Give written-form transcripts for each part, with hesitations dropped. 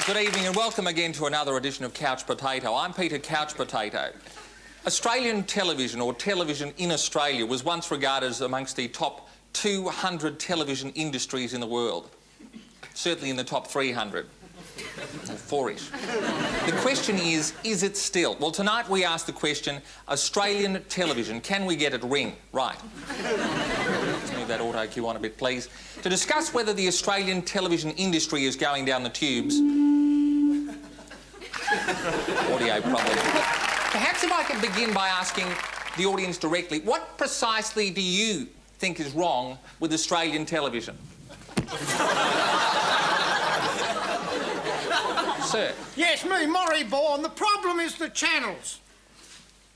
Good evening and welcome again to another edition of Couch Potato. I'm Peter Couch Potato. Australian television, or television in Australia, was once regarded as amongst the top 200 television industries in the world. Certainly in the top 300. Or four-ish. The question is it still? Well, tonight we ask the question, Australian television, can we get it ring? Right. Let's move that auto cue on a bit, please. To discuss whether the Australian television industry is going down the tubes... Audio problem. Perhaps if I could begin by asking the audience directly, what precisely do you think is wrong with Australian television? Sir? Yes, me, Murray Bourne. The problem is the channels.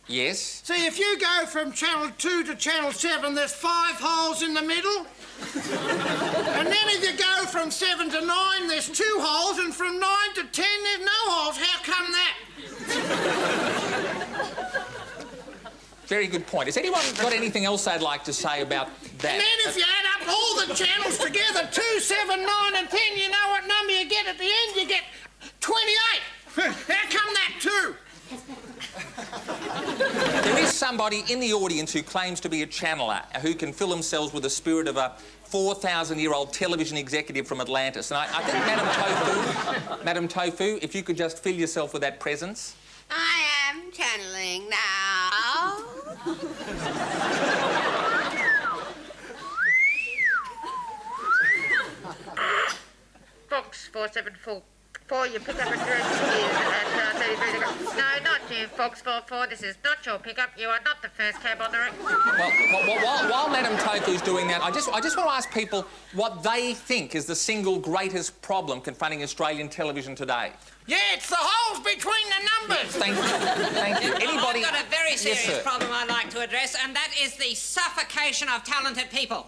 Yes? See, if you go from Channel 2 to Channel 7, there's 5 holes in the middle. And then if you go from 7 to 9, there's 2 holes, and from 9 to 10, there's no holes. How come that? Very good point. Has anyone got anything else they'd like to say about that? And then if you add up all the channels together, 2, 7, 9 and 10, you know what number you get at the end? You get 28. How come that too? There is somebody in the audience who claims to be a channeller, who can fill themselves with the spirit of a 4,000-year-old television executive from Atlantis. And I think, Madam Tofu, if you could just fill yourself with that presence. I am channeling now. Fox 474. You pick up address here at 33. No, not you, Fox 44. This is not your pickup. You are not the first cab on the route. Well, while Madam Tofu's doing that, I just want to ask people what they think is the single greatest problem confronting Australian television today. Yeah, it's the holes between the numbers. Thank you. Thank you. Anybody? I've got a very serious Yes, problem I'd like to address, and that is the suffocation of talented people.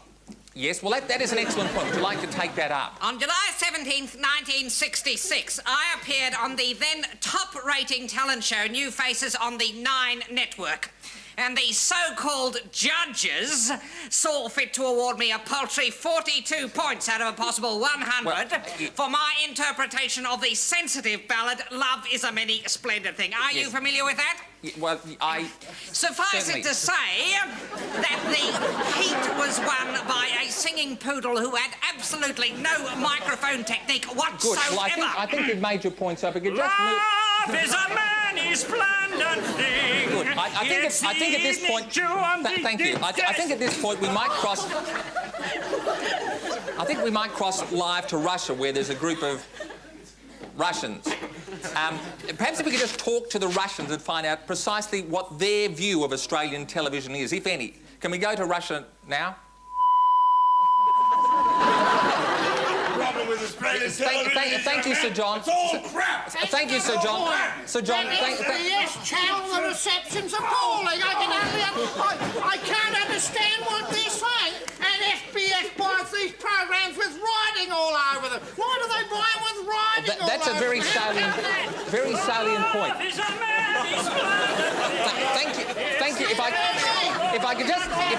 Yes, well, that is an excellent point. Would you like to take that up? On July 17th, 1966, I appeared on the then top-rating talent show New Faces on the Nine network. And the so-called judges saw fit to award me a paltry 42 points out of a possible 100 for my interpretation of the sensitive ballad, Love is a Many Splendid Thing. Are you familiar with that? Well, Suffice it to say that the heat was won by a singing poodle who had absolutely no microphone technique whatsoever. Good. Well, I think you've made your points up. If you could just move... Love is a many splendid thing. Good. I think at this point... Thank you. I think at this point we might cross... I think we might cross live to Russia, where there's a group of Russians. Perhaps if we could just talk to the Russians and find out precisely what their view of Australian television is, if any. Can we go to Russia now? Thank you, Sir John. It's all crap. Thank you, Sir John. Sir John, SBS channel, the reception's appalling. I can't understand what they're saying. And SBS buys these programs with writing all over them. Why do they buy them with writing all that's over a very them? salient point. Thank you. If I could just answer the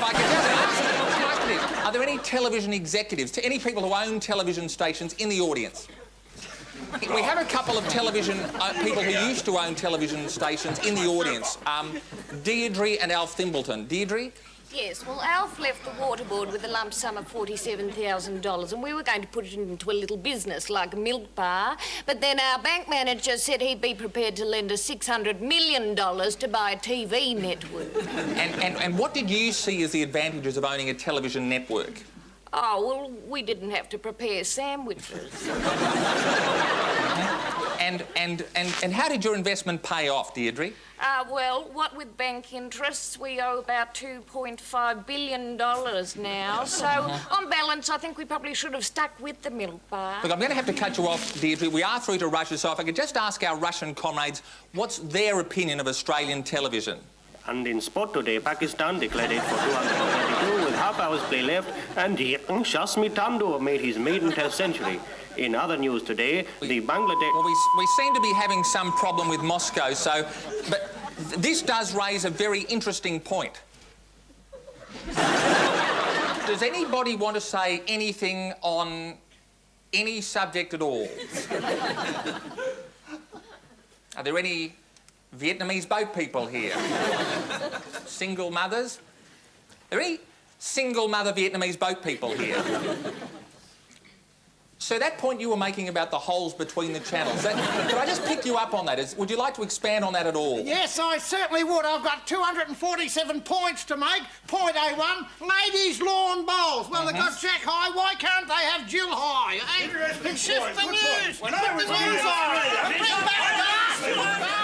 question, are there any television executives, any people who own television stations in the audience? We have a couple of television people who used to own television stations in the audience. Deirdre and Alf Thimbleton. Deirdre? Yes, well, Alf left the water board with a lump sum of $47,000, and we were going to put it into a little business like a milk bar, but then our bank manager said he'd be prepared to lend us $600 million to buy a TV network. And what did you see as the advantages of owning a television network? Oh, well, we didn't have to prepare sandwiches. And how did your investment pay off, Deirdre? Well, what with bank interests, we owe about $2.5 billion now. So, on balance, I think we probably should have stuck with the milk bar. Look, I'm going to have to cut you off, Deirdre. We are through to Russia, so if I could just ask our Russian comrades what's their opinion of Australian television? And in sport today, Pakistan declared it for 232 with half hours play left, and Shasmi Tandor made his maiden test century. In other news today, the Bangladesh... Well, we seem to be having some problem with Moscow, so... But this does raise a very interesting point. Does anybody want to say anything on any subject at all. Are there any Vietnamese boat people here? Single mothers? Are there any single mother Vietnamese boat people here? So that point you were making about the holes between the channels, could I just pick you up on that? Would you like to expand on that at all? Yes, I certainly would. I've got 247 points to make. Point A1, ladies' lawn bowls. Well, they've got Jack High. Why can't they have Jill High? Shift the news. Put the news on. Bring back the